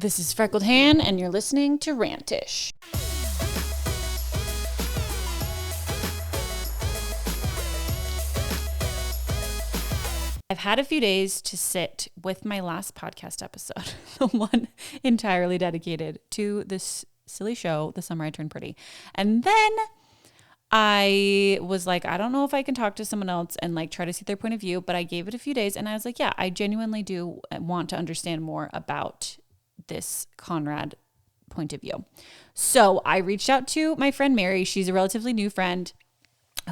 This is Freckled Han, and you're listening to Rantish. I've had a few days to sit with my last podcast episode, the one entirely dedicated to this silly show, The Summer I Turned Pretty. And then I was like, I don't know if I can talk to someone else and like try to see their point of view, but I gave it a few days and I was like, yeah, I genuinely do want to understand more about this Conrad point of view. So I reached out to my friend Mary. She's a relatively new friend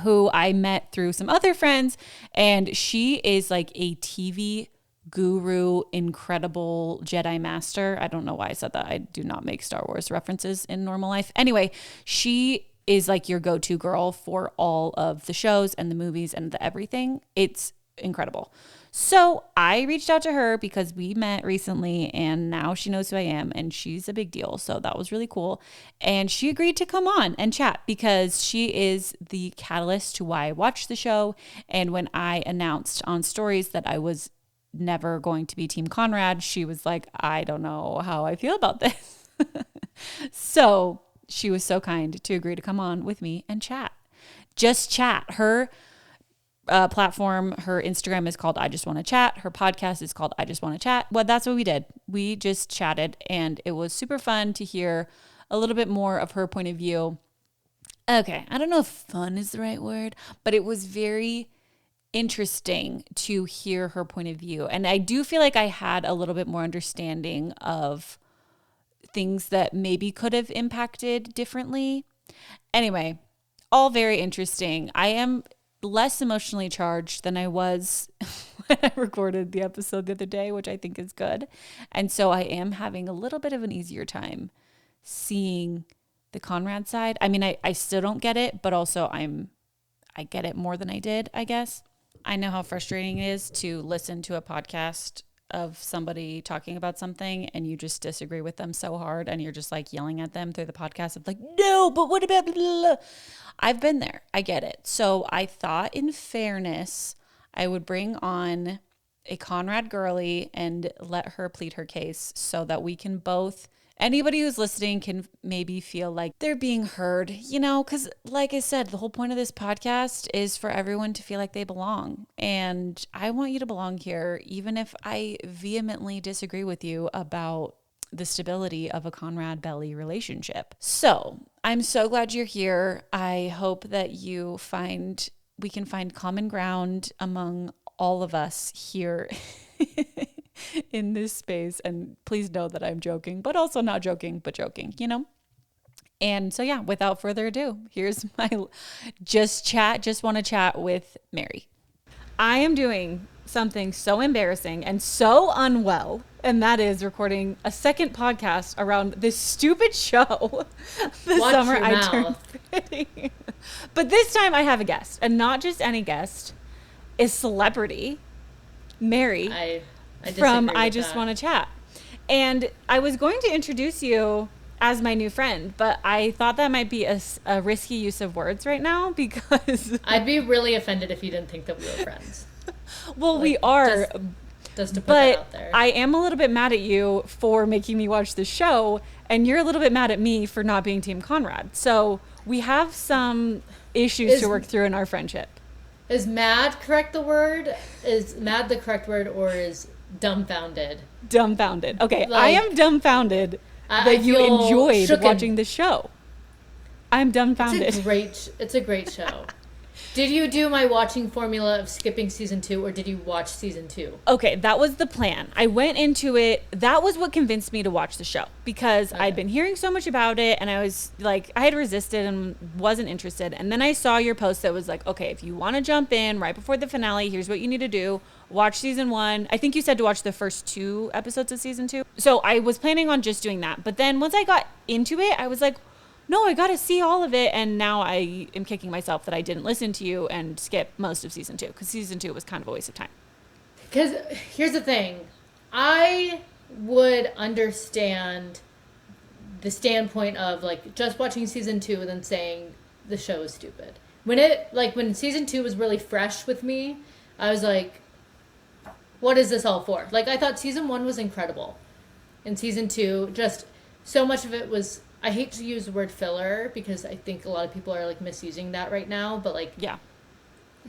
who I met through some other friends, and she is like a TV guru, incredible Jedi master. I don't know why I said that. I do not make Star Wars references in normal life. Anyway, she is like your go-to girl for all of the shows and the movies and the everything. It's incredible. So I reached out to her because we met recently and now she knows who I am and she's a big deal. So that was really cool. And she agreed to come on and chat because she is the catalyst to why I watched the show. And when I announced on stories that I was never going to be Team Conrad, she was like, I don't know how I feel about this. So she was so kind to agree to come on with me and chat. Just chat. Her platform, her Instagram is called I Just Want to Chat. Her podcast is called I Just Want to Chat. Well, that's what we did. We just chatted and it was super fun to hear a little bit more of her point of view. Okay, I don't know if fun is the right word, but it was very interesting to hear her point of view. And I do feel like I had a little bit more understanding of things that maybe could have impacted differently. Anyway, all very interesting. I am less emotionally charged than I was when I recorded the episode the other day, which I think is good. And so I am having a little bit of an easier time seeing the Conrad side. I mean, I still don't get it, but also I get it more than I did, I guess. I know how frustrating it is to listen to a podcast of somebody talking about something and you just disagree with them so hard and you're just like yelling at them through the podcast of like, no, but what about blah, blah, blah. I've been there. I get it. So I thought in fairness, I would bring on a Conrad girly and let her plead her case so that we can both, anybody who's listening can maybe feel like they're being heard, you know, because like I said, the whole point of this podcast is for everyone to feel like they belong. And I want you to belong here, even if I vehemently disagree with you about the stability of a Conrad Belly relationship. So I'm so glad you're here. I hope that we can find common ground among all of us here in this space. And please know that I'm joking, but also not joking, but joking, you know? And so, yeah, without further ado, here's my just want to chat with Mary. I am doing something so embarrassing and so unwell, and that is recording a second podcast around this stupid show. The Watch Summer your I mouth. Turned Pretty. But this time I have a guest, and not just any guest, a celebrity, Mary. I from disagree I with Just that. Want to Chat. And I was going to introduce you as my new friend, but I thought that might be a risky use of words right now because I'd be really offended if you didn't think that we were friends. well, we are, Just to put that but out there. I am a little bit mad at you for making me watch the show, and you're a little bit mad at me for not being Team Conrad. So we have some issues to work through in our friendship. Is mad correct the word? Is mad the correct word, or is dumbfounded? Dumbfounded. Okay, I Like, am dumbfounded I that you feel enjoyed shooken. watching the show. I'm dumbfounded. It's a great show. Did you do my watching formula of skipping season 2, or did you watch season 2? Okay, that was the plan. I went into it. That was what convinced me to watch the show because I'd been hearing so much about it and I was like, I had resisted and wasn't interested. And then I saw your post that was like, okay, if you want to jump in right before the finale, here's what you need to do. Watch season 1. I think you said to watch the first 2 episodes of season 2. So I was planning on just doing that. But then once I got into it, I was like, no, I got to see all of it. And now I am kicking myself that I didn't listen to you and skip most of season 2 because season 2 was kind of a waste of time. Because here's the thing. I would understand the standpoint of like just watching season 2 and then saying the show is stupid. When season 2 was really fresh with me, I was like, what is this all for? Like, I thought season 1 was incredible. in season 2, just so much of it was, I hate to use the word filler because I think a lot of people are like misusing that right now, but like Yeah.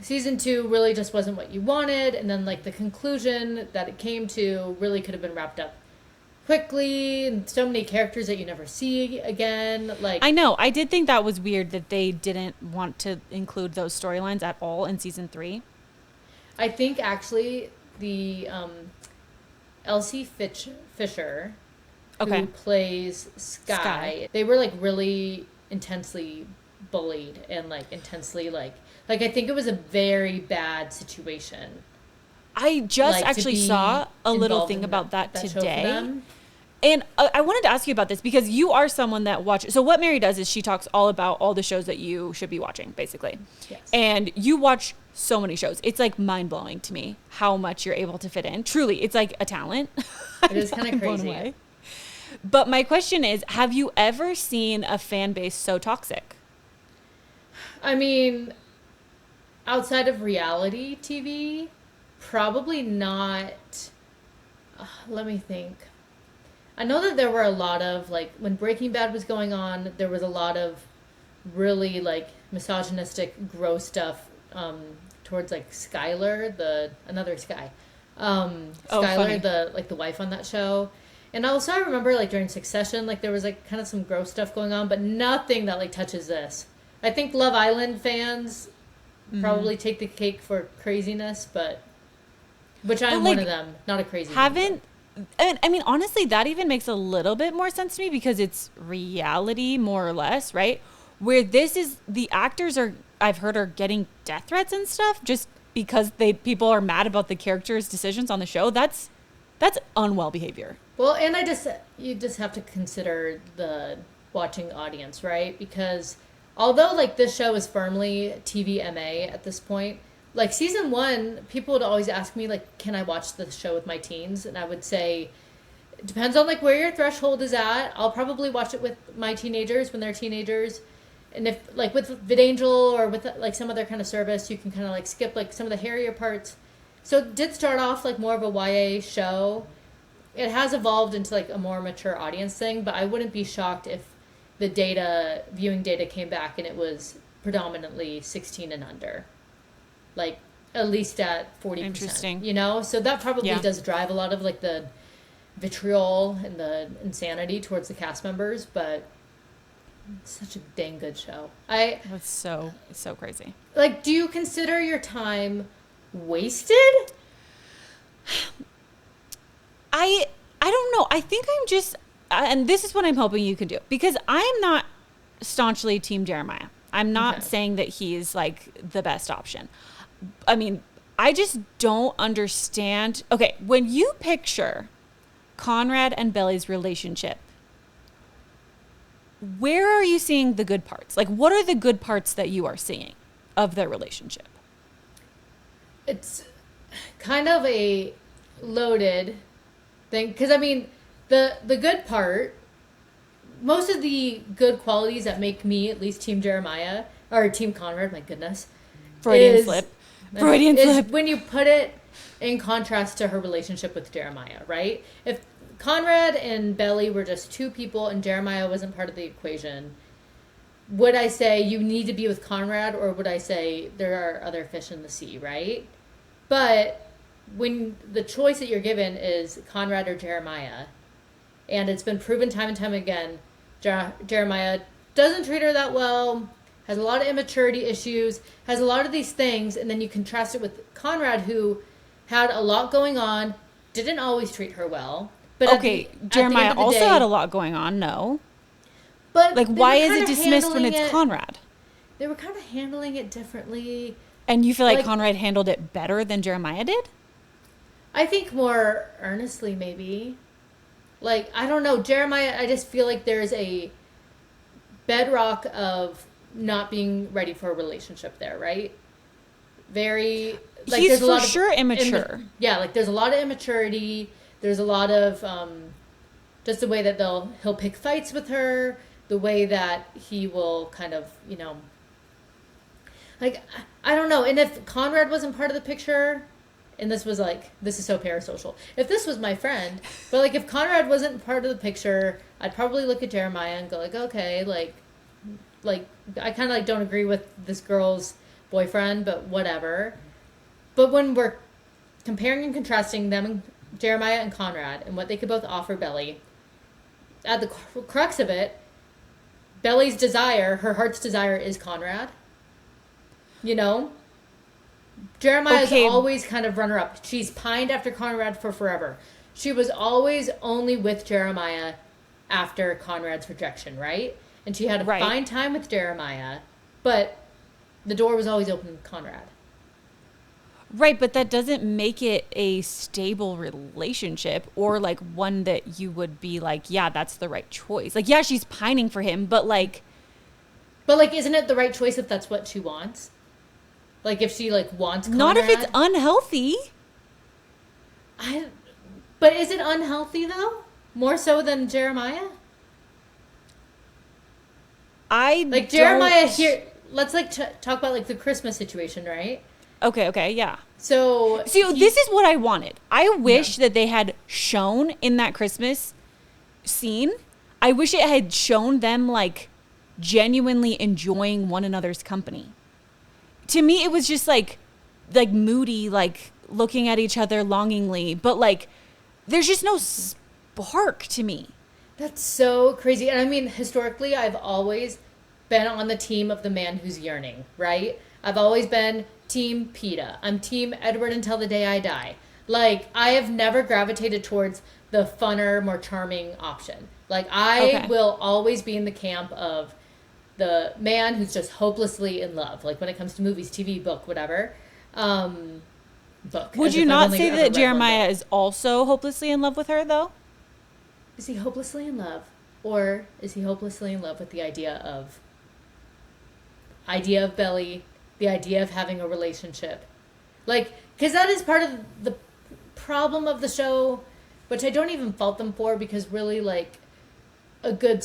season 2 really just wasn't what you wanted, and then like the conclusion that it came to really could have been wrapped up quickly, and so many characters that you never see again. Like, I know. I did think that was weird that they didn't want to include those storylines at all in season 3. I think actually the Elsie Fisher, who plays Sky, they were like really intensely bullied and like intensely like I think it was a very bad situation. I just Like, actually saw a little thing about that today. And I wanted to ask you about this because you are someone that watches. So what Mary does is she talks all about all the shows that you should be watching, basically. Yes. And you watch so many shows. It's like mind blowing to me how much you're able to fit in. Truly, it's like a talent. It is kind of crazy. But my question is, have you ever seen a fan base so toxic? I mean, outside of reality TV, probably not. Let me think. I know that there were a lot of, like, when Breaking Bad was going on, there was a lot of really, like, misogynistic, gross stuff towards, like, Skylar, another Sky. Skylar, the wife on that show. And also I remember, like, during Succession, like, there was, like, kind of some gross stuff going on, but nothing that, like, touches this. I think Love Island fans probably take the cake for craziness, but... Which I'm one of them, not a crazy And I mean, honestly, that even makes a little bit more sense to me because it's reality, more or less, right? Where this is, the actors are, I've heard, are getting death threats and stuff just because people are mad about the characters' decisions on the show. That's unwell behavior. Well, and you just have to consider the watching audience, right? Because although, like, this show is firmly TVMA at this point, like, season 1, people would always ask me, like, can I watch the show with my teens? And I would say, it depends on, like, where your threshold is at. I'll probably watch it with my teenagers when they're teenagers. And if, like, with VidAngel or with, like, some other kind of service, you can kind of, like, skip, like, some of the hairier parts. So it did start off, like, more of a YA show. It has evolved into, like, a more mature audience thing, but I wouldn't be shocked if the viewing data came back and it was predominantly 16 and under. Like, at least at 40%. Interesting. You know? So that probably does drive a lot of, like, the vitriol and the insanity towards the cast members, but it's such a dang good show. It's so crazy. Like, do you consider your time wasted? I don't know. I think I'm just, and this is what I'm hoping you can do, because I'm not staunchly Team Jeremiah. I'm not saying that he's, like, the best option. I mean, I just don't understand. Okay, when you picture Conrad and Belly's relationship, where are you seeing the good parts? Like, what are the good parts that you are seeing of their relationship? It's kind of a loaded thing. Because, I mean, the good part, most of the good qualities that make me at least Team Jeremiah, or Team Conrad, my goodness. Freudian slip. When you put it in contrast to her relationship with Jeremiah, right? If Conrad and Belly were just two people and Jeremiah wasn't part of the equation, would I say you need to be with Conrad, or would I say there are other fish in the sea, right? But when the choice that you're given is Conrad or Jeremiah, and it's been proven time and time again, Jeremiah doesn't treat her that well, has a lot of immaturity issues, has a lot of these things, and then you contrast it with Conrad, who had a lot going on, didn't always treat her well. But Jeremiah also had a lot going on, no. But like, why is it dismissed when it's Conrad? They were kind of handling it differently. And you feel like Conrad handled it better than Jeremiah did? I think more earnestly, maybe. Like, I don't know. Jeremiah, I just feel like there's a bedrock of not being ready for a relationship there, right? Very... Like, he's for sure immature. Like, there's a lot of immaturity. There's a lot of just the way that he'll pick fights with her, the way that he will kind of, you know... Like, I don't know. And if Conrad wasn't part of the picture, and this was like, this is so parasocial. If this was my friend, but like if Conrad wasn't part of the picture, I'd probably look at Jeremiah and go like, okay, like I kind of like don't agree with this girl's boyfriend, but whatever. But when we're comparing and contrasting them, Jeremiah and Conrad, and what they could both offer Belly, at the crux of it, Belly's desire, her heart's desire, is Conrad. You know? Jeremiah's always kind of runner-up. She's pined after Conrad for forever. She was always only with Jeremiah after Conrad's rejection, right? And she had a fine time with Jeremiah, but the door was always open to Conrad. Right, but that doesn't make it a stable relationship or like one that you would be like, yeah, that's the right choice. Like, yeah, she's pining for him, but like... But like, isn't it the right choice if that's what she wants? Like, if she like wants Conrad? Not if it's unhealthy. But is it unhealthy though? More so than Jeremiah? Like Jeremiah here, let's like talk about like the Christmas situation, right? Okay, yeah. So see, this is what I wanted. I wish that they had shown in that Christmas scene. I wish it had shown them like genuinely enjoying one another's company. To me, it was just like moody, like looking at each other longingly, but like there's just no spark to me. That's so crazy. And I mean, historically, I've always been on the team of the man who's yearning, right? I've always been team PETA. I'm team Edward until the day I die. Like, I have never gravitated towards the funner, more charming option. Like, I will always be in the camp of the man who's just hopelessly in love. Like, when it comes to movies, TV, book, whatever. Book. Would you not say that Jeremiah is also hopelessly in love with her, though? Is he hopelessly in love? Or is he hopelessly in love with the idea of Belly, the idea of having a relationship? Like, because that is part of the problem of the show, which I don't even fault them for, because really, like, a good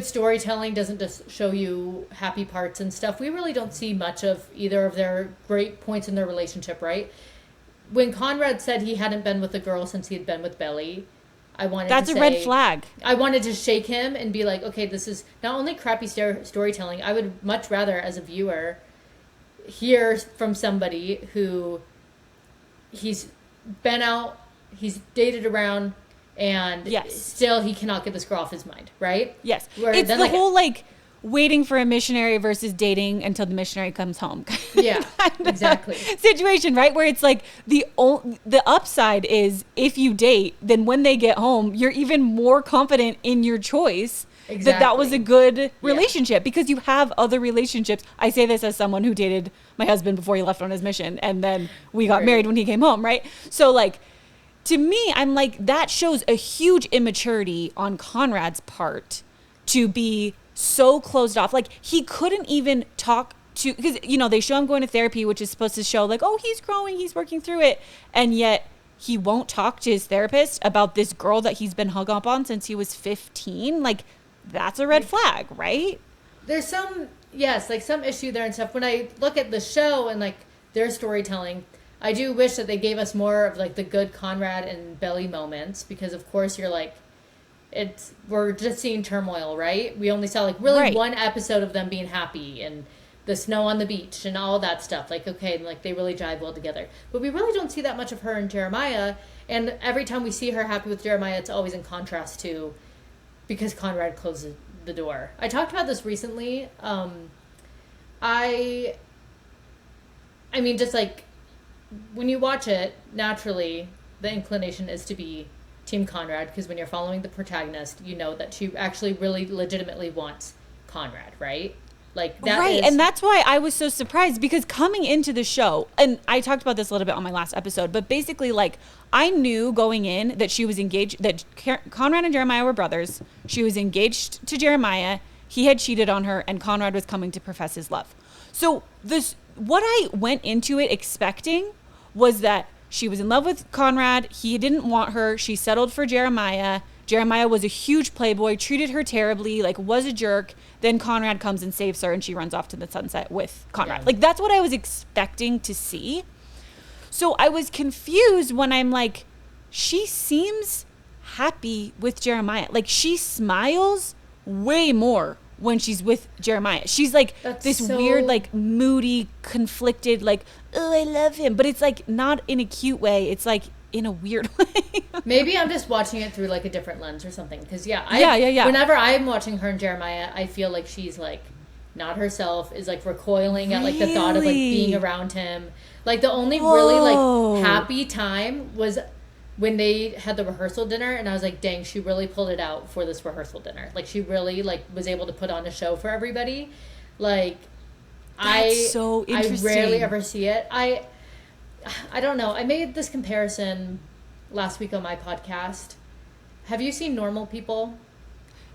storytelling doesn't just show you happy parts and stuff. We really don't see much of either of their great points in their relationship, right? When Conrad said he hadn't been with a girl since he had been with Belly, That's a red flag. I wanted to shake him and be like, okay, this is not only crappy storytelling. I would much rather, as a viewer, hear from somebody who he's been out, he's dated around, and still he cannot get this girl off his mind, right? Yes. It's the whole, like, waiting for a missionary versus dating until the missionary comes home. Yeah, exactly. Situation, right? Where it's like the upside is if you date, then when they get home, you're even more confident in your choice that was a good relationship because you have other relationships. I say this as someone who dated my husband before he left on his mission, and then we got married when he came home, right? So, like, to me, I'm like, that shows a huge immaturity on Conrad's part to be so closed off. Like, he couldn't even talk to, because, you know, they show him going to therapy, which is supposed to show like, oh, he's growing, he's working through it. And yet he won't talk to his therapist about this girl that he's been hung up on since he was 15. Like, that's a red flag, right? There's some issue there and stuff. When I look at the show and like their storytelling, I do wish that they gave us more of like the good Conrad and Belly moments, because of course you're like, we're just seeing turmoil, right? We only saw like really one episode of them being happy and the snow on the beach and all that stuff. Like, okay, like they really jive well together. But we really don't see that much of her and Jeremiah. And every time we see her happy with Jeremiah, it's always in contrast to because Conrad closes the door. I talked about this recently. I mean, just like when you watch it, naturally, the inclination is to be Team Conrad, because when you're following the protagonist, you know that she actually really legitimately wants Conrad, right? Like that and that's why I was so surprised, because coming into the show, and I talked about this a little bit on my last episode, but basically, like, I knew going in that she was engaged, that Conrad and Jeremiah were brothers. She was engaged to Jeremiah. He had cheated on her, and Conrad was coming to profess his love. So what I went into it expecting was that she was in love with Conrad. He didn't want her. She settled for Jeremiah. Jeremiah was a huge playboy, treated her terribly, like was a jerk. Then Conrad comes and saves her, and she runs off to the sunset with Conrad. Yeah. Like, that's what I was expecting to see. So I was confused when I'm like, she seems happy with Jeremiah. Like, she smiles way more when she's with Jeremiah. She's like this weird, like, moody, conflicted, like, oh, I love him. But it's like not in a cute way. It's like in a weird way. Maybe I'm just watching it through like a different lens or something. Because yeah. Whenever I'm watching her and Jeremiah, I feel like she's like not herself, is like recoiling at like the thought of like being around him. Like the only really like happy time was when they had the rehearsal dinner, and I was like, dang, she really pulled it out for this rehearsal dinner. Like, she really, like, was able to put on a show for everybody. Like, That's so interesting. I rarely ever see it. I don't know. I made this comparison last week on my podcast. Have you seen Normal People?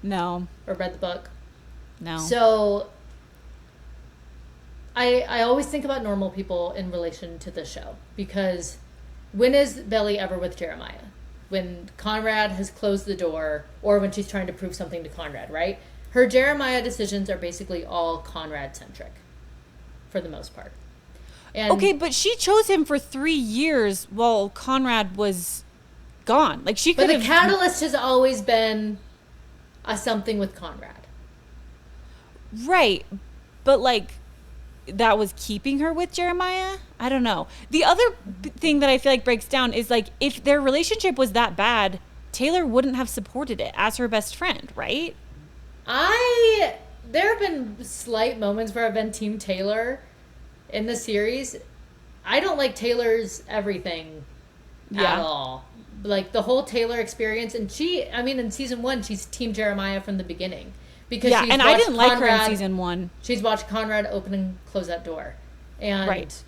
No. Or read the book? No. So, I always think about Normal People in relation to this show, because when is Belly ever with Jeremiah? When Conrad has closed the door, or when she's trying to prove something to Conrad, right? Her Jeremiah decisions are basically all Conrad-centric, for the most part. And okay, but she chose him for 3 years while Conrad was gone. Like, she could have... But the catalyst has always been a something with Conrad. Right. But, like, that was keeping her with Jeremiah? I don't know. The other thing that I feel like breaks down is, like, if their relationship was that bad, Taylor wouldn't have supported it as her best friend, right? There have been slight moments where I've been Team Taylor in the series. I don't like Taylor's everything at all. Like, the whole Taylor experience. And in season 1, she's Team Jeremiah from the beginning. Because and I didn't like her in season 1. She's watched Conrad open and close that door. And, right.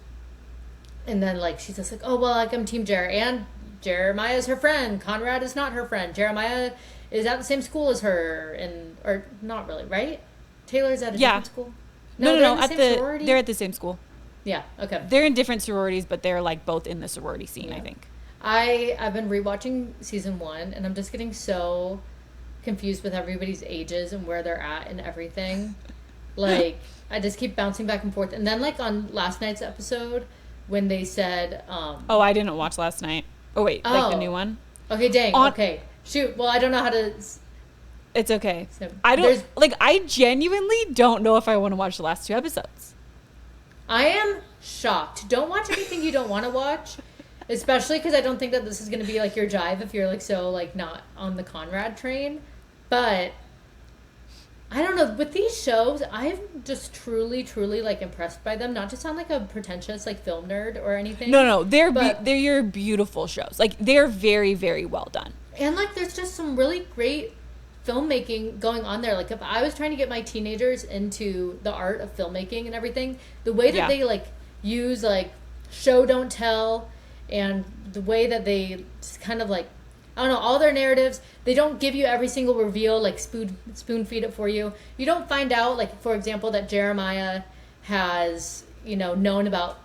And then, like, she's just like, oh, well, like, I'm Team Jer. And Jeremiah is her friend. Conrad is not her friend. Jeremiah is at the same school as her. Or not really, right? Taylor's at a different school? No. They're at the same school. Yeah, okay. They're in different sororities, but they're, like, both in the sorority scene, I think. I've been rewatching season 1, and I'm just getting so confused with everybody's ages and where they're at and everything. Like, I just keep bouncing back and forth. And then, like, on last night's episode, when they said... oh, I didn't watch last night. Oh, wait, like the new one? Okay, dang, okay. Shoot, well, I don't know how to... It's okay. So, I genuinely don't know if I want to watch the last 2 episodes. I am shocked. Don't watch anything you don't want to watch. Especially because I don't think that this is going to be, like, your jive if you're, like, so, like, not on the Conrad train. But, I don't know. With these shows, I'm just truly, truly, like, impressed by them. Not to sound like a pretentious, like, film nerd or anything. No. They're your beautiful shows. Like, they're very, very well done. And, like, there's just some really great filmmaking going on there. Like, if I was trying to get my teenagers into the art of filmmaking and everything, the way that they, like, use, like, show, don't tell... And the way that they just kind of, like, I don't know, all their narratives, they don't give you every single reveal, like, spoon feed it for you. You don't find out, like, for example, that Jeremiah has, known about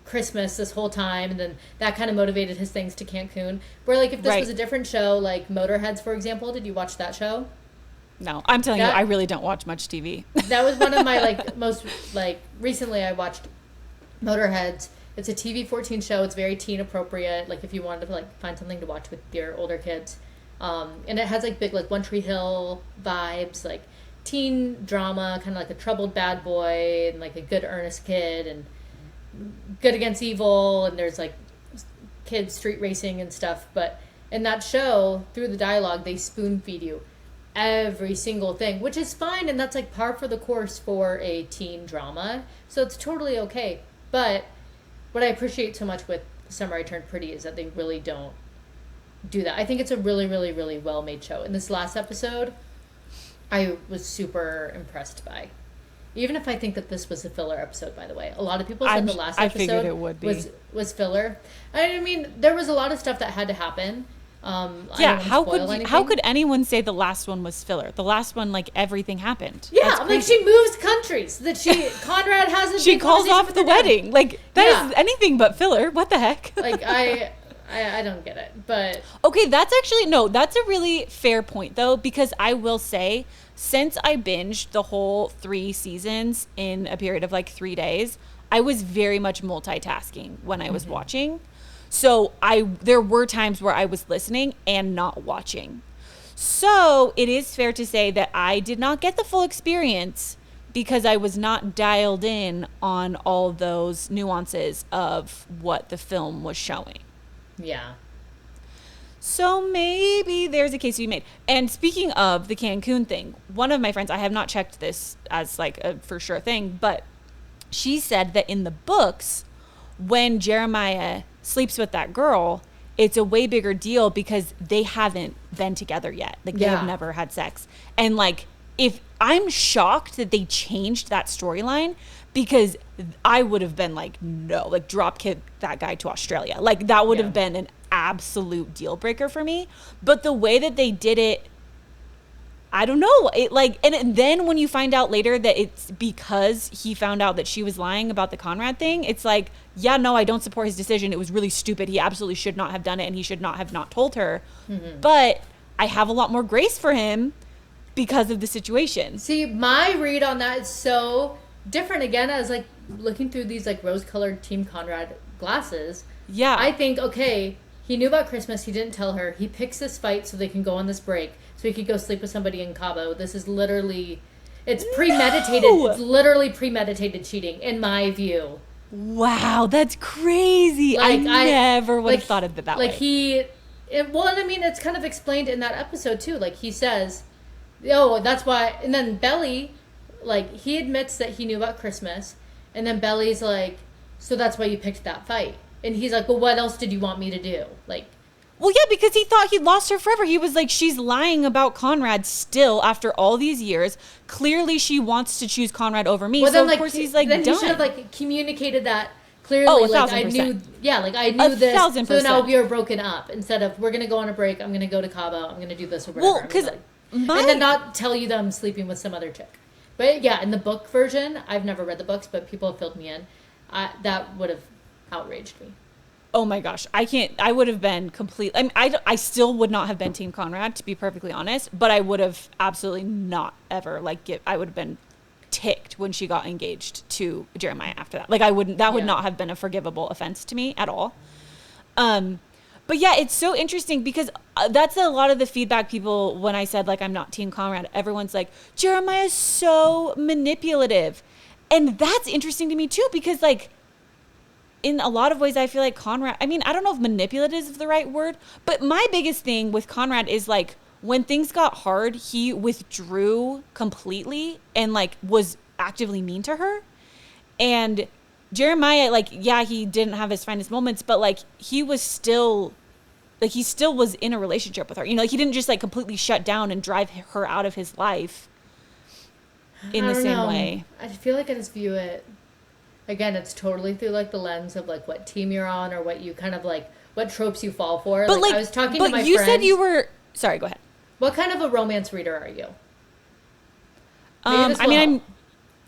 Christmas this whole time, and then that kind of motivated his things to Cancun. Where, like, if this was a different show, like Motorheads, for example, did you watch that show? No, I'm telling you, I really don't watch much TV. That was one of my, like, most, like, recently I watched Motorheads. It's a TV-14 show. It's very teen appropriate. Like, if you wanted to, like, find something to watch with your older kids. And it has, like, big, like, One Tree Hill vibes, like, teen drama, kind of like a troubled bad boy and, like, a good earnest kid and good against evil. And there's, like, kids street racing and stuff. But in that show, through the dialogue, they spoon feed you every single thing, which is fine. And that's, like, par for the course for a teen drama. So it's totally okay. But... what I appreciate so much with Summer I Turned Pretty is that they really don't do that. I think it's a really, really, really well-made show. In this last episode, I was super impressed by. Even if I think that this was a filler episode, by the way. A lot of people said the last episode was filler. I mean, there was a lot of stuff that had to happen. How could anyone say the last one was filler? The last one, like, everything happened. Yeah, like, she moves countries. Conrad hasn't. She calls off the wedding. Like, that is anything but filler. What the heck? Like, I don't get it. But okay, that's a really fair point though, because I will say, since I binged the whole 3 seasons in a period of like 3 days, I was very much multitasking when I was watching. So there were times where I was listening and not watching. So it is fair to say that I did not get the full experience because I was not dialed in on all those nuances of what the film was showing. Yeah. So maybe there's a case to be made. And speaking of the Cancun thing, one of my friends, I have not checked this as like a for sure thing, but she said that in the books, when Jeremiah sleeps with that girl, it's a way bigger deal because they haven't been together yet. Like they have never had sex. And like, if I'm shocked that they changed that storyline, because I would have been like, no, like drop kick that guy to Australia. Like that would have been an absolute deal breaker for me. But the way that they did it, I don't know. It like, and then when you find out later that it's because he found out that she was lying about the Conrad thing, it's like, yeah, no, I don't support his decision. It was really stupid. He absolutely should not have done it, and he should not have not told her. Mm-hmm. But I have a lot more grace for him because of the situation. See, my read on that is so different again as like looking through these like rose-colored Team Conrad glasses. Yeah. I think, okay, he knew about Christmas. He didn't tell her. He picks this fight so they can go on this break. So he could go sleep with somebody in Cabo. This is literally, it's premeditated. No! It's literally premeditated cheating, in my view. Wow, that's crazy. Like, I never would have thought of it that way. Well, and I mean, it's kind of explained in that episode too. Like he says, oh, that's why. And then Belly, like he admits that he knew about Christmas. And then Belly's like, so that's why you picked that fight. And he's like, well, what else did you want me to do? Like, well, yeah, because he thought he'd lost her forever. He was like, she's lying about Conrad still after all these years. Clearly, she wants to choose Conrad over me. Well, so, then, of course, he's like, then done. he should have, like, communicated that clearly. Oh, like, 1,000%. I knew, yeah, like, I knew this. 1,000%. So now we are broken up. Instead of, we're going to go on a break. I'm going to go to Cabo. I'm going to do this or whatever. Well, because and then not tell you that I'm sleeping with some other chick. But, yeah, in the book version, I've never read the books, but people have filled me in. That would have outraged me. Oh my gosh, I would have been I mean, I still would not have been Team Conrad, to be perfectly honest, but I would have absolutely not ever, I would have been ticked when she got engaged to Jeremiah after that. Like that would not have been a forgivable offense to me at all. But yeah, it's so interesting because that's a lot of the feedback people, when I said like, I'm not Team Conrad, everyone's like, Jeremiah's so manipulative. And that's interesting to me too, because like, in a lot of ways, I feel like Conrad, I mean, I don't know if manipulative is the right word, but my biggest thing with Conrad is like, when things got hard, he withdrew completely and like was actively mean to her. And Jeremiah, like, yeah, he didn't have his finest moments, but like, he still was in a relationship with her. You know, like he didn't just like completely shut down and drive her out of his life in the same way. I feel like I just view it. Again, it's totally through, like, the lens of, like, what team you're on or what you kind of, like, what tropes you fall for. But, like I was talking to my friend. But you said you were... Sorry, go ahead. What kind of a romance reader are you? I mean,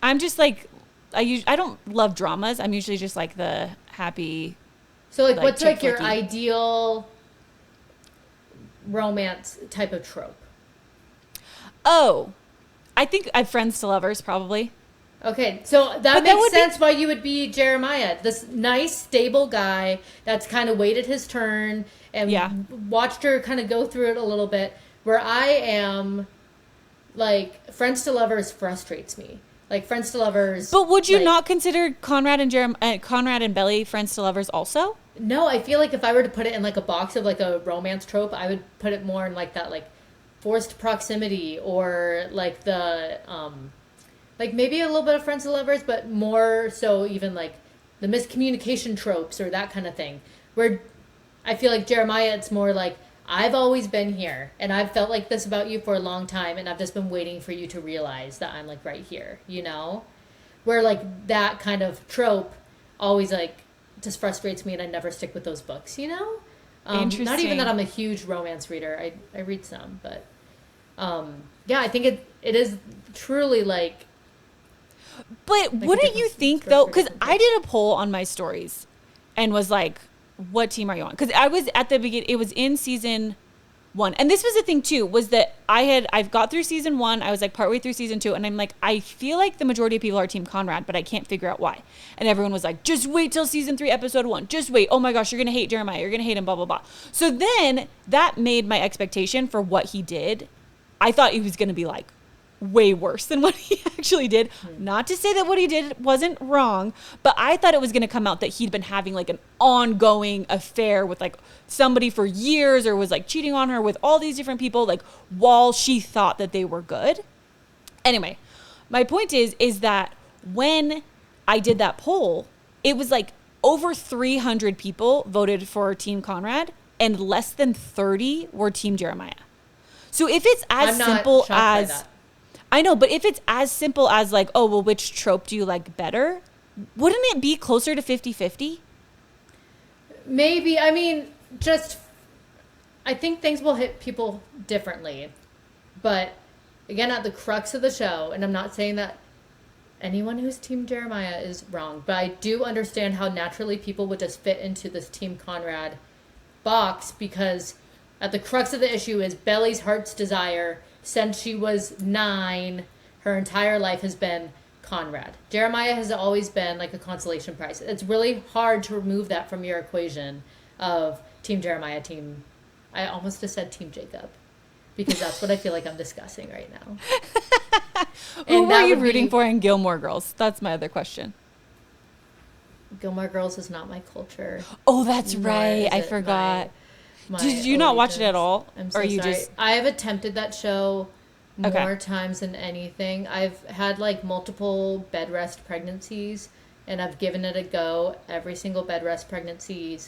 I'm just, like... I don't love dramas. I'm usually just, like, the happy... So, like what's, like, your ideal romance type of trope? Oh. I think friends to lovers, probably. Okay, so that makes sense why you would be Jeremiah. This nice, stable guy that's kind of waited his turn and watched her kind of go through it a little bit. Where I am, like, friends to lovers frustrates me. Like, friends to lovers... But would you not consider Conrad and Belly friends to lovers also? No, I feel like if I were to put it in, like, a box of, like, a romance trope, I would put it more in, like, that, like, forced proximity or, like, the... like maybe a little bit of friends to lovers, but more so even like the miscommunication tropes or that kind of thing. Where I feel like Jeremiah, it's more like, I've always been here and I've felt like this about you for a long time and I've just been waiting for you to realize that I'm like right here, you know? Where like that kind of trope always like just frustrates me and I never stick with those books, you know? Interesting. Not even that I'm a huge romance reader. I read some, but yeah, I think it is truly like... But wouldn't you think, though, because I did a poll on my stories and was like, what team are you on? Because I was at the beginning, it was in season one. And this was the thing too, was that I've got through season 1. I was like partway through season 2, and I'm like, I feel like the majority of people are Team Conrad, but I can't figure out why. And everyone was like, just wait till season 3, episode 1. Just wait. Oh my gosh, you're going to hate Jeremiah. You're going to hate him, blah, blah, blah. So then that made my expectation for what he did. I thought he was going to be like way worse than what he actually did. Not to say that what he did wasn't wrong, but I thought it was going to come out that he'd been having like an ongoing affair with like somebody for years, or was like cheating on her with all these different people, like while she thought that they were good. Anyway, my point is that when I did that poll, it was like over 300 people voted for Team Conrad and less than 30 were Team Jeremiah. So if it's as simple as, I know, but if it's as simple as like, oh, well, which trope do you like better? Wouldn't it be closer to 50-50? Maybe. I mean, I think things will hit people differently. But again, at the crux of the show, and I'm not saying that anyone who's Team Jeremiah is wrong, but I do understand how naturally people would just fit into this Team Conrad box, because at the crux of the issue is Belly's heart's desire since she was 9, her entire life has been Conrad. Jeremiah has always been like a consolation prize. It's really hard to remove that from your equation of Team Jeremiah, I almost just said Team Jacob, because that's what I feel like I'm discussing right now. Who are you rooting for in Gilmore Girls? That's my other question. Gilmore Girls is not my culture. Oh, that's right. I forgot. Did you not watch it at all? I'm so sorry. I have attempted that show more times than anything. I've had like multiple bed rest pregnancies, and I've given it a go. Every single bed rest pregnancy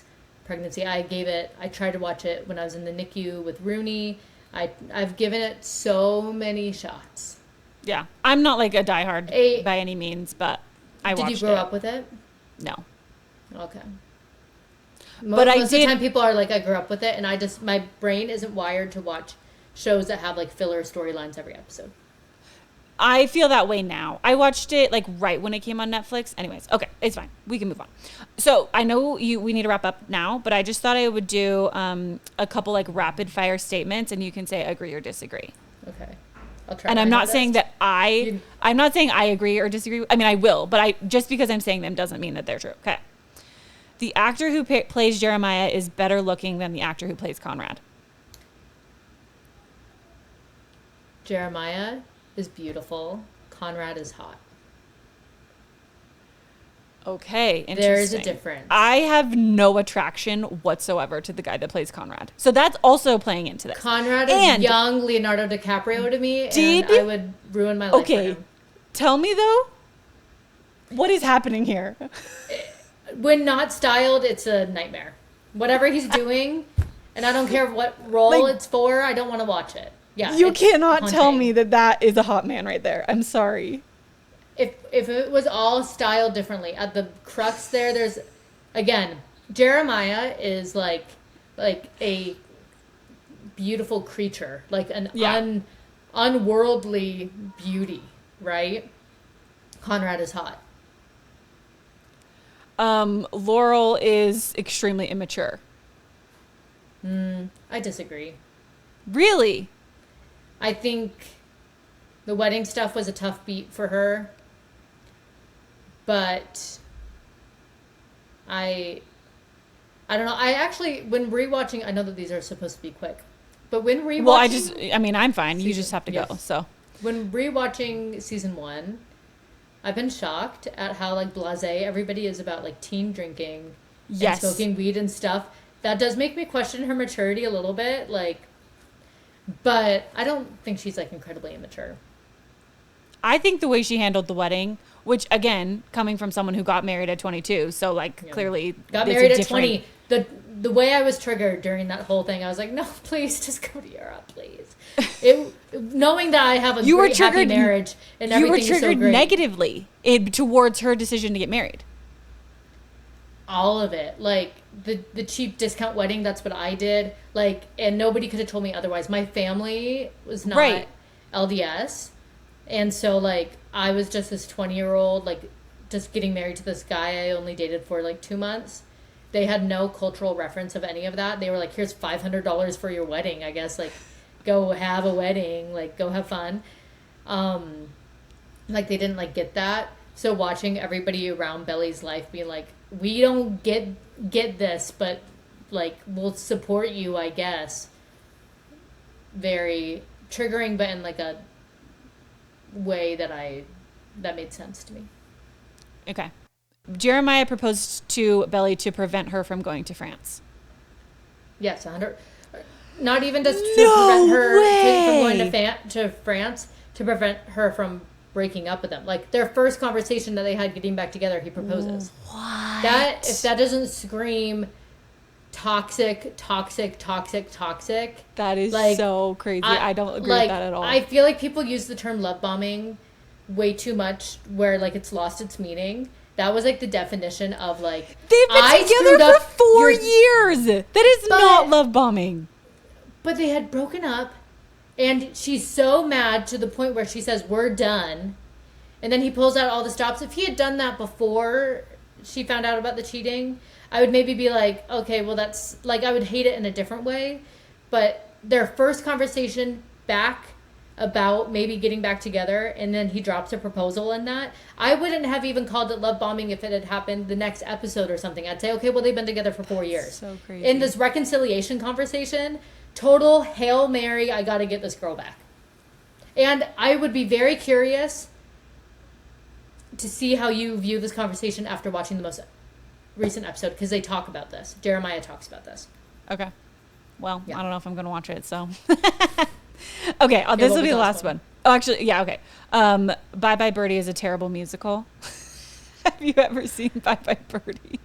I tried to watch it when I was in the NICU with Rooney. I've given it so many shots. Yeah. I'm not like a diehard by any means, but I watched it. Did you grow up with it? No. Okay. But most of the time people are like, I grew up with it, and my brain isn't wired to watch shows that have like filler storylines every episode. I feel that way now. I watched it like right when it came on Netflix. Anyways, okay, it's fine. We can move on. So I know we need to wrap up now, but I just thought I would do a couple like rapid fire statements, and you can say agree or disagree. Okay. I'll try. And I'm not saying that I'm not saying I agree or disagree. I mean, I will, but just because I'm saying them doesn't mean that they're true. Okay. The actor who plays Jeremiah is better looking than the actor who plays Conrad. Jeremiah is beautiful. Conrad is hot. Okay, interesting. There is a difference. I have no attraction whatsoever to the guy that plays Conrad. So that's also playing into this. Conrad is young Leonardo DiCaprio to me, and I would ruin my life for him. Tell me, though, what is happening here? When not styled, it's a nightmare. Whatever he's doing, and I don't care what role it's for, I don't want to watch it. Yeah, you cannot tell me that is a hot man right there. I'm sorry. If it was all styled differently, at the crux there's, again, Jeremiah is like a beautiful creature, like an unworldly beauty, right? Conrad is hot. Laurel is extremely immature. I disagree. Really? I think the wedding stuff was a tough beat for her. But I don't know. I actually, when rewatching, I know that these are supposed to be quick, but when rewatching... Well, I'm fine. You just have to go, so. When rewatching season 1, I've been shocked at how, like, blasé everybody is about, like, teen drinking and smoking weed and stuff. That does make me question her maturity a little bit, like, but I don't think she's, like, incredibly immature. I think the way she handled the wedding, which, again, coming from someone who got married at 22, so, like, clearly... Got married at 20. The way I was triggered during that whole thing, I was like, no, please, just go to Europe, please. Knowing that I have a happy marriage and everything is so great. You were triggered negatively towards her decision to get married. All of it. Like, the cheap discount wedding, that's what I did. Like, and nobody could have told me otherwise. My family was not LDS. And so, like, I was just this 20-year-old, like, just getting married to this guy I only dated for, like, 2 months. they had no cultural reference of any of that. They were like, here's $500 for your wedding, I guess. Like, go have a wedding. Like, go have fun. Like, they didn't, like, get that. So watching everybody around Belly's life being like, we don't get this, but, like, we'll support you, I guess. Very triggering, but in, like, a way that made sense to me. Okay. Jeremiah proposed to Belly to prevent her from going to France. Yes, 100. Not even just to prevent her from going to France, to prevent her from breaking up with them. Like, their first conversation that they had getting back together, he proposes. What? If that doesn't scream toxic. That is like, so crazy. I don't agree with that at all. I feel like people use the term love bombing way too much, where, like, it's lost its meaning. That was, like, the definition of, like, they've been together for 4 years. That is not love bombing. But they had broken up, and she's so mad to the point where she says, we're done. And then he pulls out all the stops. If he had done that before she found out about the cheating, I would maybe be like, okay, well, that's, like, I would hate it in a different way. But their first conversation back about maybe getting back together, and then he drops a proposal in that, I wouldn't have even called it love bombing if it had happened the next episode or something. I'd say, okay, well, they've been together for 4 years. So crazy. In this reconciliation conversation, total Hail Mary, I gotta get this girl back. And I would be very curious to see how you view this conversation after watching the most recent episode, because they talk about this. Jeremiah talks about this. Okay. Well, Yeah. I don't know if I'm going to watch it, so. Okay, this will be the last one. Oh, actually, yeah, okay. Bye Bye Birdie is a terrible musical. Have you ever seen Bye Bye Birdie?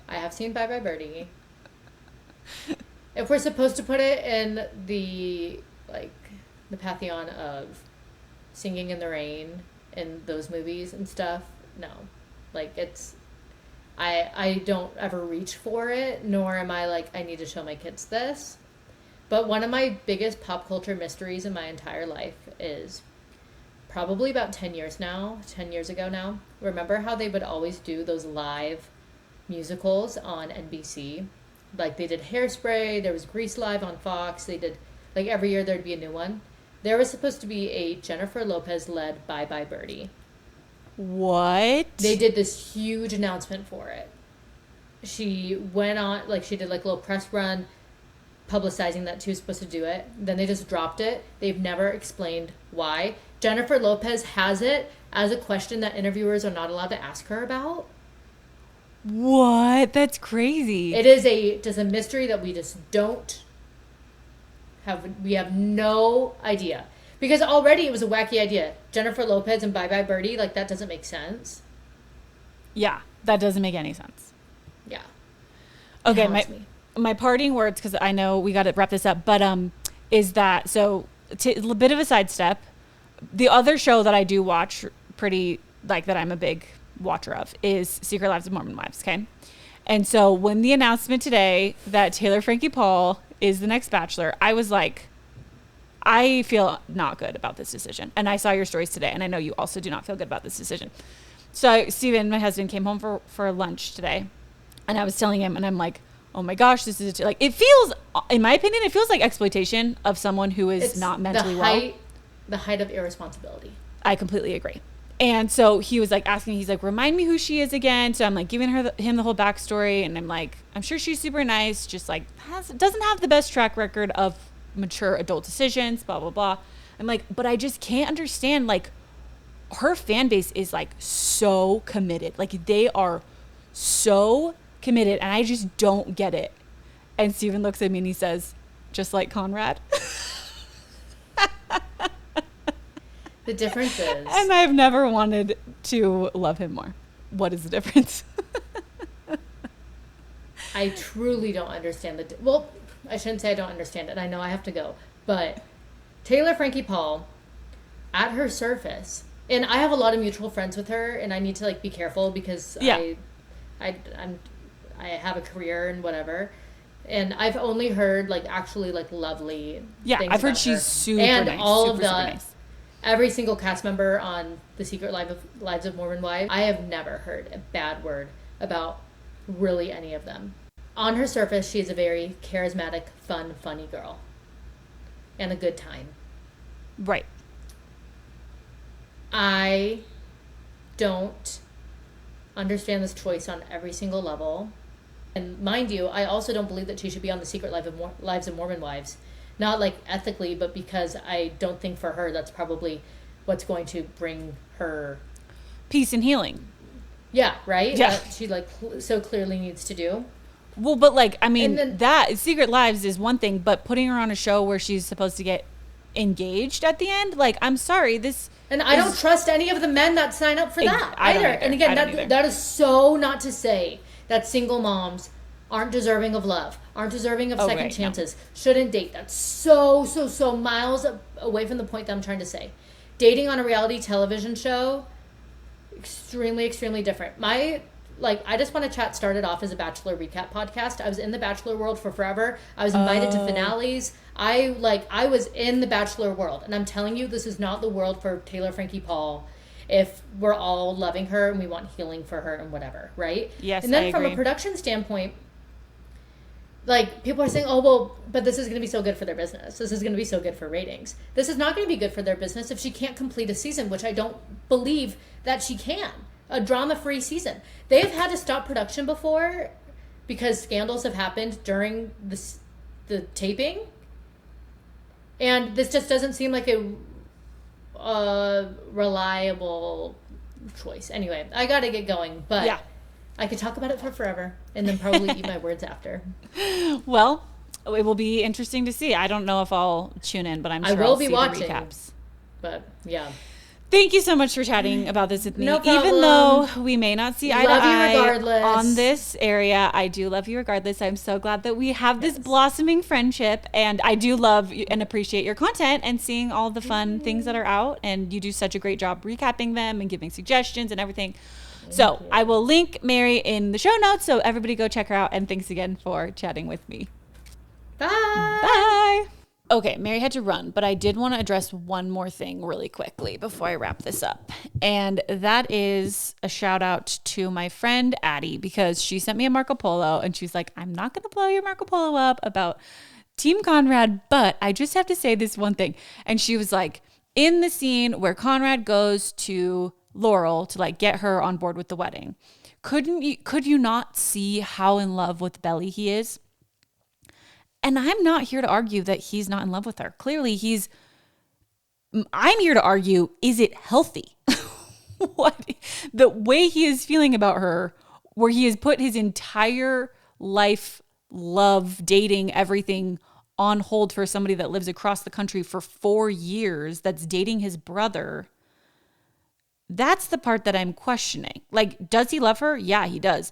I have seen Bye Bye Birdie. If we're supposed to put it in the, like, the pantheon of Singing in the Rain and those movies and stuff, no. Like, it's, I don't ever reach for it, nor am I like, I need to show my kids this. But one of my biggest pop culture mysteries in my entire life is probably about 10 years ago now. Remember how they would always do those live musicals on NBC? Like, they did Hairspray, there was Grease Live on Fox, they did, like, every year there'd be a new one. There was supposed to be a Jennifer Lopez-led Bye Bye Birdie. What? They did this huge announcement for it. She went on, like, she did, like, a little press run publicizing that she was supposed to do it. Then they just dropped it. They've never explained why. Jennifer Lopez has it as a question that interviewers are not allowed to ask her about. What? That's crazy. It is just a mystery that we just don't have. We have no idea. Because already it was a wacky idea. Jennifer Lopez and Bye Bye Birdie, like, that doesn't make sense. Yeah, that doesn't make any sense. Yeah. Okay, my parting words, because I know we got to wrap this up, but is that, so a bit of a sidestep. The other show that I do watch pretty, like, that I'm a big watcher of is Secret Lives of Mormon Wives, okay? And so when the announcement today that Taylor Frankie Paul is the next Bachelor, I was like, I feel not good about this decision. And I saw your stories today, and I know you also do not feel good about this decision. So Steven, my husband, came home for lunch today, and I was telling him, and I'm like, oh my gosh, this is, like, it feels, in my opinion, it feels like exploitation of someone who is not mentally well. The height of irresponsibility. I completely agree. And so he was like asking, he's like, remind me who she is again. So I'm like giving him the whole backstory, and I'm like, I'm sure she's super nice, just like doesn't have the best track record of mature adult decisions, blah, blah, blah. I'm like, but I just can't understand, like, her fan base is, like, so committed. Like, they are so committed, and I just don't get it. And Steven looks at me and he says, just like Conrad. The difference is... And I've never wanted to love him more. What is the difference? I truly don't understand well, I shouldn't say I don't understand it. I know I have to go. But Taylor Frankie Paul, at her surface, and I have a lot of mutual friends with her, and I need to, like, be careful because I have a career and whatever. And I've only heard, like, actually, like, lovely things I've heard about she's her. super and nice. all super, of the super nice. Every single cast member on The Secret Lives of Mormon Wives, I have never heard a bad word about really any of them. on her surface, she is a very charismatic, fun, funny girl. And a good time. Right. I don't understand this choice on every single level. And mind you, I also don't believe that she should be on the Secret Lives of Mormon Wives. Not like ethically, but because I don't think for her that's probably what's going to bring her peace and healing. Yeah, right? Yeah. She like so clearly needs to do. Well, but like, I mean, then, that Secret Lives is one thing, but putting her on a show where she's supposed to get engaged at the end, like, I'm sorry, and I don't trust any of the men that sign up for that either. And again, that is so not to say that single moms aren't deserving of love, aren't deserving of second chances, shouldn't date. That's so miles away from the point that I'm trying to say. Dating on a reality television show, extremely different. I Just Want to Chat started off as a Bachelor recap podcast. I was in the Bachelor world for forever. I was invited to finales. I was in the Bachelor world. And I'm telling you, this is not the world for Taylor Frankie Paul if we're all loving her and we want healing for her and whatever, right? Yes, and then I from agree. A production standpoint, like, people are saying, oh, well, but this is going to be so good for their business. This is going to be so good for ratings. This is not going to be good for their business if she can't complete a season, which I don't believe that she can. A drama-free season. They've had to stop production before because scandals have happened during the taping. And this just doesn't seem like a reliable choice. Anyway, I got to get going, but yeah. I could talk about it for forever and then probably eat my words after. Well, it will be interesting to see. I don't know if I'll tune in, but I'm sure I'll see watching the recaps. But yeah. Thank you so much for chatting about this with me. No problem. Even though we may not see eye to eye on this area, I do love you regardless. I'm so glad that we have this blossoming friendship, and I do love and appreciate your content and seeing all the fun things that are out, and you do such a great job recapping them and giving suggestions and everything. So I will link Mary in the show notes, so everybody go check her out, and thanks again for chatting with me. Bye. Bye. Okay, Mary had to run, but I did want to address one more thing really quickly before I wrap this up. And that is a shout out to my friend Addie, because she sent me a Marco Polo and she's like, I'm not going to blow your Marco Polo up about Team Conrad, but I just have to say this one thing. And she was like, in the scene where Conrad goes to Laurel to like get her on board with the wedding, could you not see how in love with Belly he is? And I'm not here to argue that he's not in love with her. Clearly I'm here to argue, is it healthy? The way he is feeling about her, where he has put his entire life, love, dating, everything on hold for somebody that lives across the country for 4 years, that's dating his brother. That's the part that I'm questioning. Like, does he love her? Yeah, he does.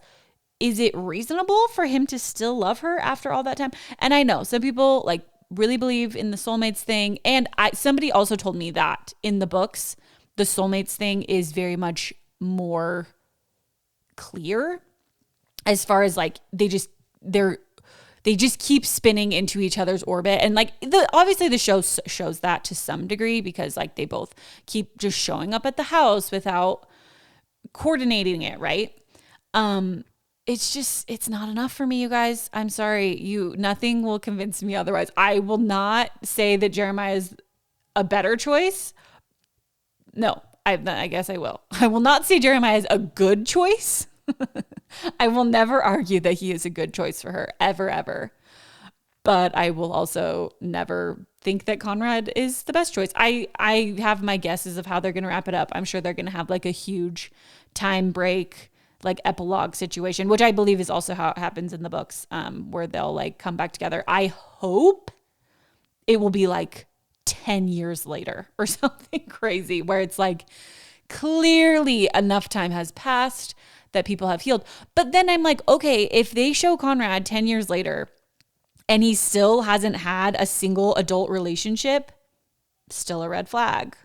Is it reasonable for him to still love her after all that time? And I know some people like really believe in the soulmates thing. And somebody also told me that in the books, the soulmates thing is very much more clear as far as like, they just keep spinning into each other's orbit. And like obviously the show shows that to some degree, because like they both keep just showing up at the house without coordinating it. Right. It's not enough for me, you guys. I'm sorry. Nothing will convince me otherwise. I will not say that Jeremiah is a better choice. No, I guess I will. I will not say Jeremiah is a good choice. I will never argue that he is a good choice for her, ever. But I will also never think that Conrad is the best choice. I have my guesses of how they're going to wrap it up. I'm sure they're going to have like a huge time break, like epilogue situation, which I believe is also how it happens in the books, where they'll like come back together. I hope it will be like 10 years later or something crazy, where it's like clearly enough time has passed that people have healed. But then I'm like, okay, if they show Conrad 10 years later and he still hasn't had a single adult relationship, still a red flag.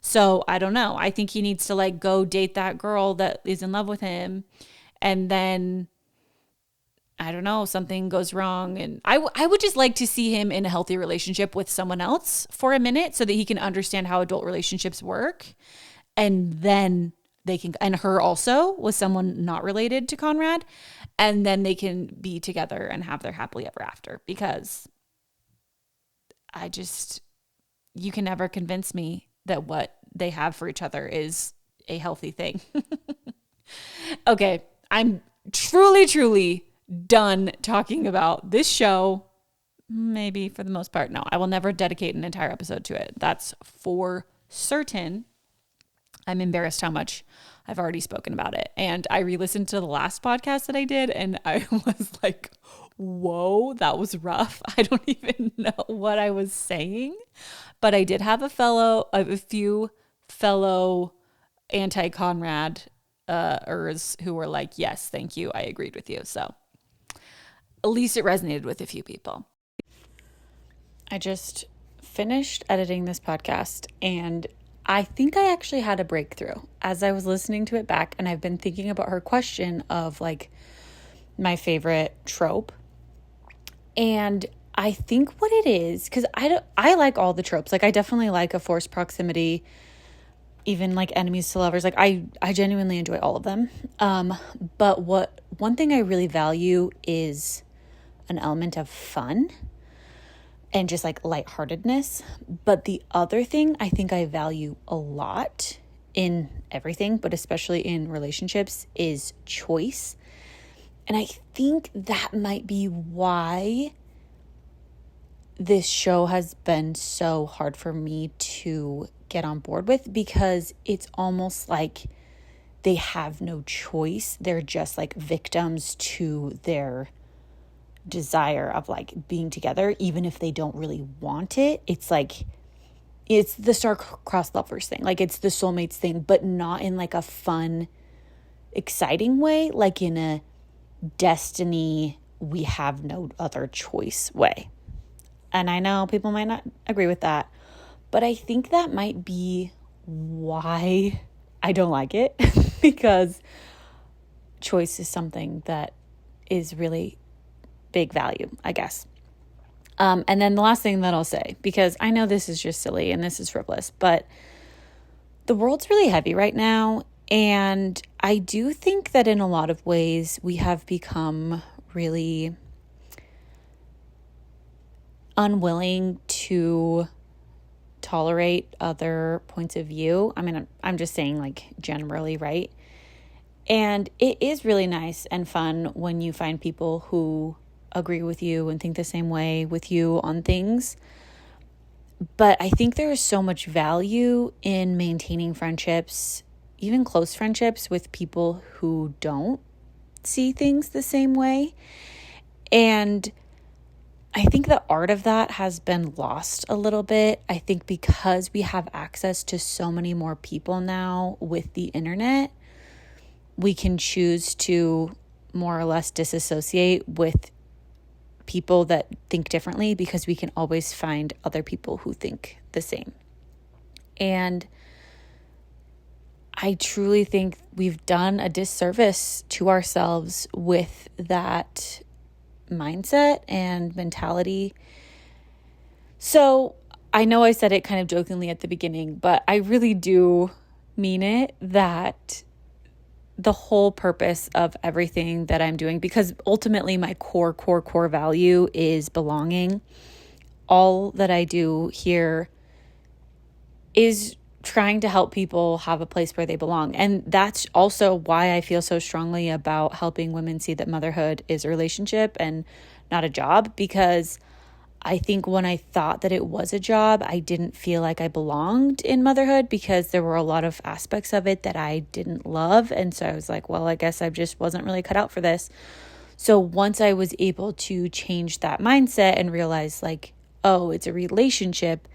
So I don't know. I think he needs to like go date that girl that is in love with him. And then, I don't know, something goes wrong. And I would just like to see him in a healthy relationship with someone else for a minute so that he can understand how adult relationships work. And then they can, and her also with someone not related to Conrad, and then they can be together and have their happily ever after, because you can never convince me that what they have for each other is a healthy thing. Okay, I'm truly done talking about this show. Maybe for the most part. No, I will never dedicate an entire episode to it. That's for certain. I'm embarrassed how much I've already spoken about it. And I re-listened to the last podcast that I did, and I was like, whoa, that was rough. I don't even know what I was saying. But I did have a few fellow anti-Conrad who were like, yes, thank you. I agreed with you. So at least it resonated with a few people. I just finished editing this podcast, and I think I actually had a breakthrough as I was listening to it back, and I've been thinking about her question of like my favorite trope. And I think what it is, because I like all the tropes. Like I definitely like a forced proximity, even like enemies to lovers. Like I genuinely enjoy all of them. But one thing I really value is an element of fun and just like lightheartedness. But the other thing I think I value a lot in everything, but especially in relationships, is choice. And I think that might be why this show has been so hard for me to get on board with, because it's almost like they have no choice. They're just like victims to their desire of like being together, even if they don't really want it. It's like, it's the star-crossed lovers thing. Like it's the soulmates thing, but not in like a fun, exciting way, like in a destiny, we have no other choice way. And I know people might not agree with that, but I think that might be why I don't like it, because choice is something that is really big value, I guess. And then the last thing that I'll say, because I know this is just silly and this is frivolous, but the world's really heavy right now. And I do think that in a lot of ways we have become really unwilling to tolerate other points of view. I mean, I'm just saying like generally, right? And it is really nice and fun when you find people who agree with you and think the same way with you on things. But I think there is so much value in maintaining friendships, even close friendships, with people who don't see things the same way. And I think the art of that has been lost a little bit. I think because we have access to so many more people now with the internet, we can choose to more or less disassociate with people that think differently, because we can always find other people who think the same. And I truly think we've done a disservice to ourselves with that mindset and mentality. So I know I said it kind of jokingly at the beginning, but I really do mean it, that the whole purpose of everything that I'm doing, because ultimately my core value is belonging. All that I do here is trying to help people have a place where they belong. And that's also why I feel so strongly about helping women see that motherhood is a relationship and not a job, because I think when I thought that it was a job, I didn't feel like I belonged in motherhood, because there were a lot of aspects of it that I didn't love. And so I was like, well, I guess I just wasn't really cut out for this. So once I was able to change that mindset and realize like, oh, it's a relationship,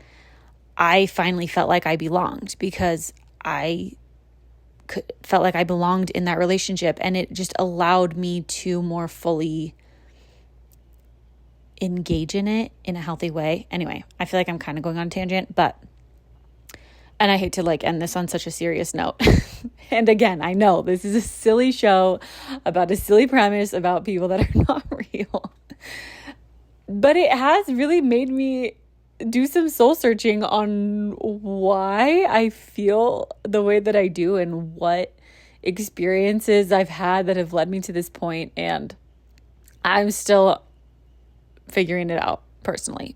I finally felt like I belonged, because I felt like I belonged in that relationship, and it just allowed me to more fully engage in it in a healthy way. Anyway, I feel like I'm kind of going on a tangent, and I hate to like end this on such a serious note. And again, I know this is a silly show about a silly premise about people that are not real, but it has really made me do some soul searching on why I feel the way that I do and what experiences I've had that have led me to this point. And I'm still figuring it out personally.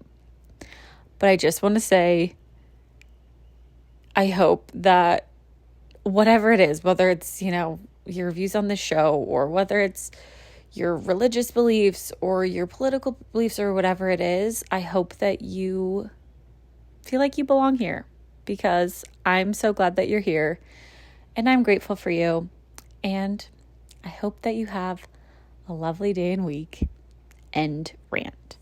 But I just want to say, I hope that whatever it is, whether it's, your views on the show, or whether it's your religious beliefs or your political beliefs or whatever it is, I hope that you feel like you belong here, because I'm so glad that you're here and I'm grateful for you. And I hope that you have a lovely day and week. End rant.